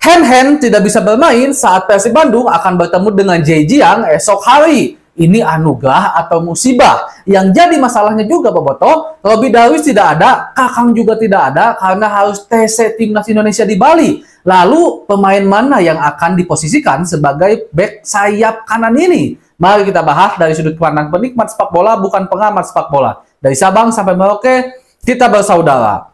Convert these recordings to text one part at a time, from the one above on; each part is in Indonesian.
Hen-Hen tidak bisa bermain saat Persib Bandung akan bertemu dengan Zhejiang esok hari. Ini anugerah atau musibah? Yang jadi masalahnya juga, Boboto, Robby Darwish tidak ada, Kakang juga tidak ada karena harus TC Timnas Indonesia di Bali. Lalu pemain mana yang akan diposisikan sebagai bek sayap kanan ini? Mari kita bahas dari sudut pandang penikmat sepak bola, bukan pengamat sepak bola. Dari Sabang sampai Merauke, kita bersaudara.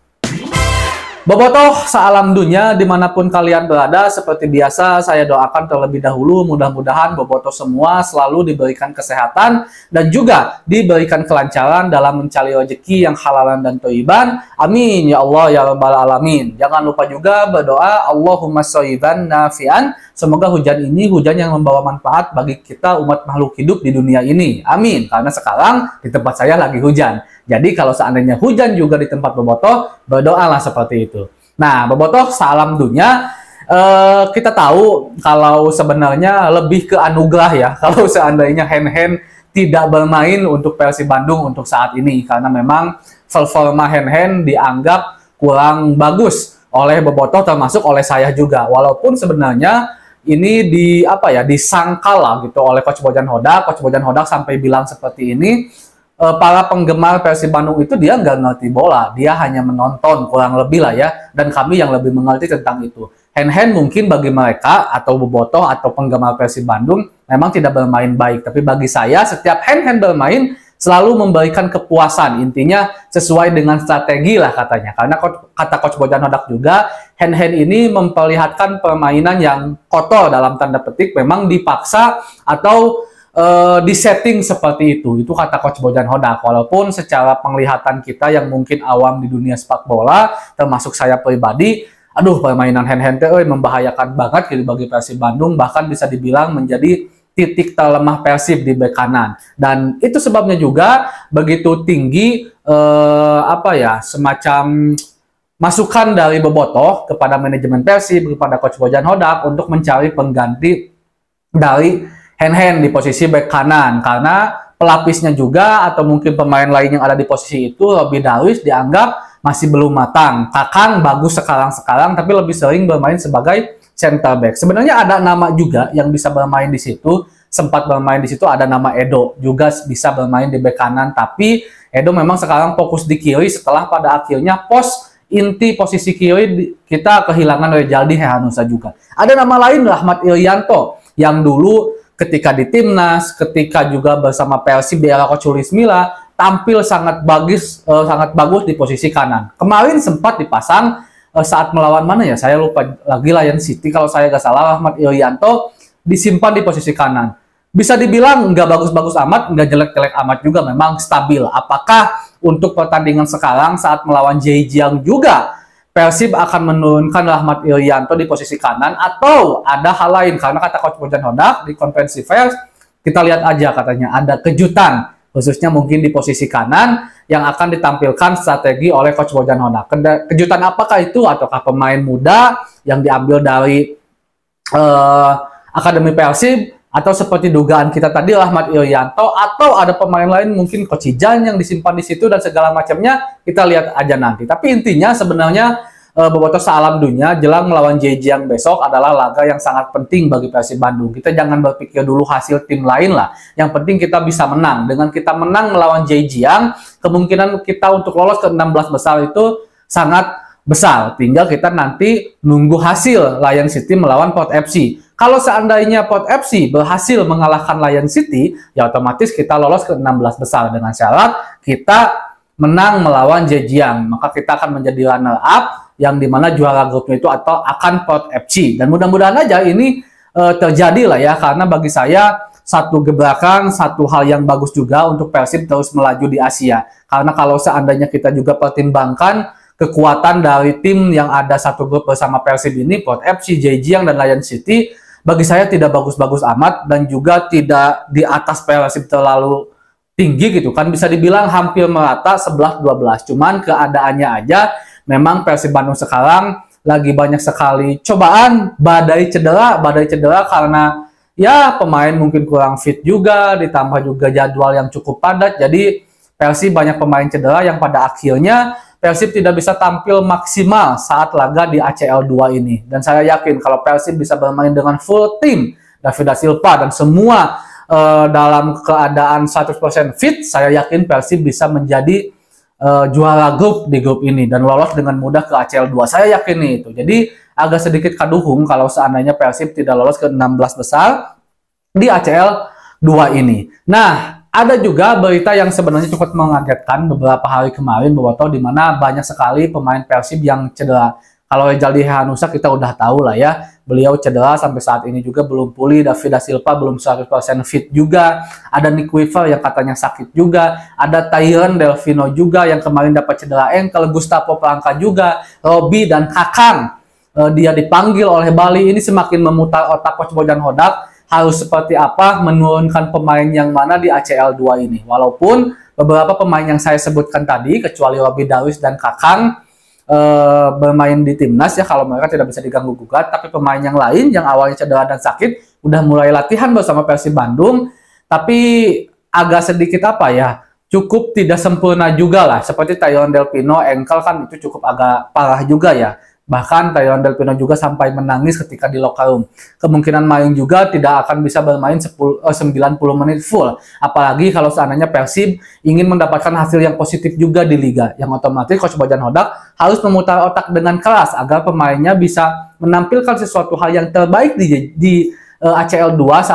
Bobotoh, salam dunia dimanapun kalian berada. Seperti biasa, saya doakan terlebih dahulu mudah-mudahan Bobotoh semua selalu diberikan kesehatan dan juga diberikan kelancaran dalam mencari rezeki yang halalan dan thayyiban. Amin ya Allah ya rabbal alamin. Jangan lupa juga berdoa Allahumma shayyiban nafi'an. Semoga hujan ini hujan yang membawa manfaat bagi kita umat makhluk hidup di dunia ini. Amin. Karena sekarang di tempat saya lagi hujan. Jadi kalau seandainya hujan juga di tempat Bobotoh, berdoalah seperti itu. Nah, Bobotoh, salam dunia. Kita tahu kalau sebenarnya lebih ke anugerah ya. Kalau seandainya Hen-Hen tidak bermain untuk Persib Bandung untuk saat ini. Karena memang performa Hen-Hen dianggap kurang bagus oleh Bobotoh, termasuk oleh saya juga. Walaupun sebenarnya ini disangkal lah gitu oleh Coach Bojan Hodak. Coach Bojan Hodak sampai bilang seperti ini. Para penggemar Persib Bandung itu dia nggak ngerti bola, dia hanya menonton kurang lebih lah ya, dan kami yang lebih mengerti tentang itu. Hen-Hen mungkin bagi mereka atau Bobotoh atau penggemar Persib Bandung memang tidak bermain baik, tapi bagi saya setiap Hen-Hen bermain selalu memberikan kepuasan, intinya sesuai dengan strategi lah katanya. Karena kata Coach Bojan Hodak juga, Hen-Hen ini memperlihatkan permainan yang kotor dalam tanda petik, memang dipaksa atau disetting seperti itu kata Coach Bojan Hodak. Walaupun secara penglihatan kita yang mungkin awam di dunia sepak bola, termasuk saya pribadi, aduh permainan Hen-Hen membahayakan banget gitu bagi Persib Bandung, bahkan bisa dibilang menjadi titik terlemah Persib di bek kanan. Dan itu sebabnya juga begitu tinggi semacam masukan dari Bobotoh kepada manajemen Persib, kepada Coach Bojan Hodak untuk mencari pengganti dari Hen-Hen di posisi bek kanan, karena pelapisnya juga atau mungkin pemain lain yang ada di posisi itu, Robby Darwish dianggap masih belum matang. Kakang bagus sekarang-sekarang, tapi lebih sering bermain sebagai center back. Sebenarnya ada nama juga yang bisa bermain di situ, sempat bermain di situ, ada nama Edo juga bisa bermain di bek kanan, tapi Edo memang sekarang fokus di kiri setelah pada akhirnya inti posisi kiri kita kehilangan Rejaldi Hehanusa juga. Ada nama lain, Rahmat Irianto, yang dulu ketika di Timnas, ketika juga bersama Persib di era Coach Luis Milla, tampil sangat bagus di posisi kanan. Kemarin sempat dipasang saat melawan mana ya? Saya lupa lagi, Lion City kalau saya nggak salah. Rahmat Irianto disimpan di posisi kanan. Bisa dibilang nggak bagus-bagus amat, nggak jelek-jelek amat juga, memang stabil. Apakah untuk pertandingan sekarang saat melawan Zhejiang juga Persib akan menurunkan Rahmat Irianto di posisi kanan, atau ada hal lain? Karena kata Coach Bojan Hodak di konferensi pers, kita lihat aja katanya ada kejutan, khususnya mungkin di posisi kanan yang akan ditampilkan strategi oleh Coach Bojan Hodak. Kejutan apakah itu? Ataukah pemain muda yang diambil dari Akademi Persib, atau seperti dugaan kita tadi Rahmat Irianto, atau ada pemain lain mungkin Coach Ijan yang disimpan di situ dan segala macamnya, kita lihat aja nanti. Tapi intinya sebenarnya Bobotoh, salam dunia, jelang melawan Zhejiang besok adalah laga yang sangat penting bagi Persib Bandung. Kita jangan berpikir dulu hasil tim lain lah. Yang penting kita bisa menang. Dengan kita menang melawan Zhejiang, kemungkinan kita untuk lolos ke 16 besar itu sangat besar. Tinggal kita nanti nunggu hasil Lion City melawan Port FC. Kalau seandainya Port FC berhasil mengalahkan Lion City, ya otomatis kita lolos ke 16 besar dengan syarat kita menang melawan Zhejiang. Maka kita akan menjadi runner up, yang dimana juara grupnya itu atau akan Port FC. Dan mudah-mudahan aja ini terjadi lah ya, karena bagi saya satu gebrakan, satu hal yang bagus juga untuk Persib terus melaju di Asia. Karena kalau seandainya kita juga pertimbangkan kekuatan dari tim yang ada satu grup bersama Persib ini, Port FC, Zhejiang, dan Lion City, bagi saya tidak bagus-bagus amat dan juga tidak di atas Persib terlalu tinggi gitu kan. Bisa dibilang hampir merata 11-12. Cuman keadaannya aja memang Persib Bandung sekarang lagi banyak sekali cobaan, badai cedera karena ya pemain mungkin kurang fit juga, ditambah juga jadwal yang cukup padat. Jadi Persib banyak pemain cedera yang pada akhirnya Persib tidak bisa tampil maksimal saat laga di ACL 2 ini. Dan saya yakin kalau Persib bisa bermain dengan full tim, David da Silva dan semua dalam keadaan 100% fit, saya yakin Persib bisa menjadi juara grup di grup ini dan lolos dengan mudah ke ACL 2. Saya yakin itu. Jadi agak sedikit kaduhung kalau seandainya Persib tidak lolos ke 16 besar di ACL 2 ini. Nah, ada juga berita yang sebenarnya cukup mengagetkan beberapa hari kemarin, Bobotoh, di mana banyak sekali pemain Persib yang cedera. Kalau Rejaldi Hehanussa kita udah tahu lah ya, beliau cedera sampai saat ini juga belum pulih. David da Silva belum 100% fit juga. Ada Nick Weaver yang katanya sakit juga. Ada Tyron Delvino juga yang kemarin dapat cedera ankle. Gustavo Polanco juga. Robi dan Kakang. Dia dipanggil oleh Bali. Ini semakin memutar otak Coach Bojan Hodak. Harus seperti apa menurunkan pemain yang mana di ACL 2 ini. Walaupun beberapa pemain yang saya sebutkan tadi, kecuali Robi Darwis dan Kakang, bermain di timnas ya, kalau mereka tidak bisa diganggu gugat, tapi pemain yang lain yang awalnya cedera dan sakit udah mulai latihan bersama Persib Bandung, tapi agak sedikit apa ya, cukup tidak sempurna juga lah, seperti Tyron Delvino ankle kan itu cukup agak parah juga ya. Bahkan Tyron Delvino juga sampai menangis ketika di locker room. Kemungkinan main juga tidak akan bisa bermain 90 menit full. Apalagi kalau seandainya Persib ingin mendapatkan hasil yang positif juga di Liga. Yang otomatis Coach Bojan Hodak harus memutar otak dengan keras agar pemainnya bisa menampilkan sesuatu hal yang terbaik di ACL 2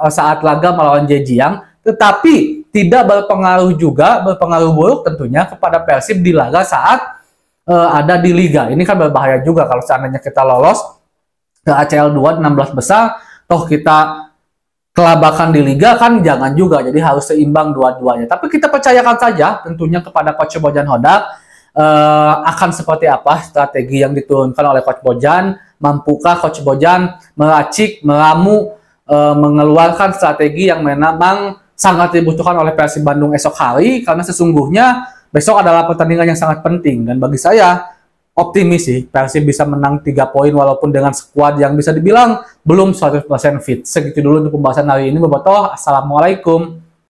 saat laga melawan Zhejiang. Tetapi tidak berpengaruh buruk tentunya kepada Persib di laga saat ada di Liga. Ini kan berbahaya juga kalau seandainya kita lolos ke ACL 2 16 besar, toh kita kelabakan di Liga kan jangan juga. Jadi harus seimbang dua-duanya. Tapi kita percayakan saja tentunya kepada Coach Bojan Hodak akan seperti apa strategi yang diturunkan oleh Coach Bojan. Mampukah Coach Bojan meracik, meramu, mengeluarkan strategi yang memang sangat dibutuhkan oleh Persib Bandung esok hari, karena sesungguhnya besok adalah pertandingan yang sangat penting, dan bagi saya optimis sih Persib bisa menang 3 poin walaupun dengan skuad yang bisa dibilang belum 100% fit. Segitu dulu untuk pembahasan hari ini, Bobotoh. Assalamualaikum.